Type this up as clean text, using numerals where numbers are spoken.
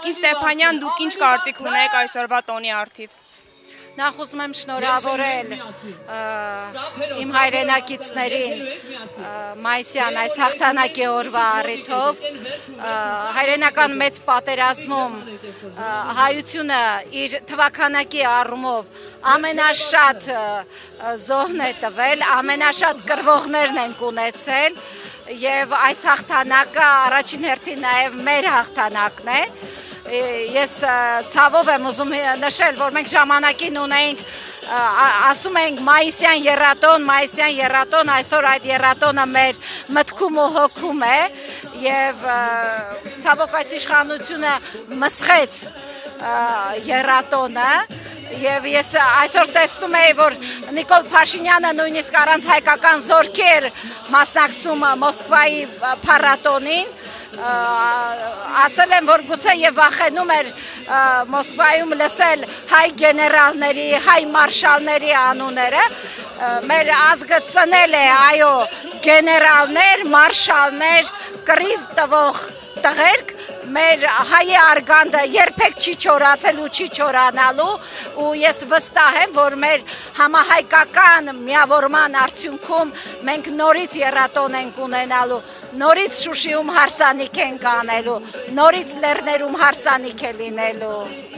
Տիկին Ստեփանյան, դուք ինչ կարծիք ունեք այսօրվա տոնի առթիվ։ Նախ ուզում եմ շնորհավորել իմ հայրենակիցներին մայիսյան այս հաղթանակի օրվա առիթով հայրենական մեծ պատերազմում հայությունը իր թվաքանակի առումով ամենաշատ զոհն է տվել, ամենաշատ կռվողներն են ունեցել եւ այս հաղթանակը առաջին հերթին նաեւ մեր հաղթանակն է։ Ես ցավով եմ ուզում նշել, որ մենք ժամանակին ունենք, ասում ենք մայիսյան եռատոն, այսօր այդ եռատոնը մեր մտքում ու հոգում է եւ ցավոք այս իշխանությունը մսխեց եռատոնը եւ ես այսօր տեսնում եմ, որ Նիկոլ Փաշինյանը նույնիսկ առանց հայկական զորքի էր մասնակցում Մոսկվայի փառատոնին, ասել եմ, որ գուցե եւ վախենում էր Մոսկվայում լսել հայ գեներալների, հայ մարշալների անունները, մեր ազգը ծնել է, այո, գեներալներ, մարշալներ, կռիվ տվող տղերք, մեր հայի արգանդը երբեք չի չորացել ու չի չորանալու ու ես վստահ եմ, որ մեր համահայկական միավորման արդյունքում մենք նորից եռատոն ենք ունենալու, նորից Շուշիում հարսանիք ենք անելու, նորից լեռներում հարսանիք է լինելու։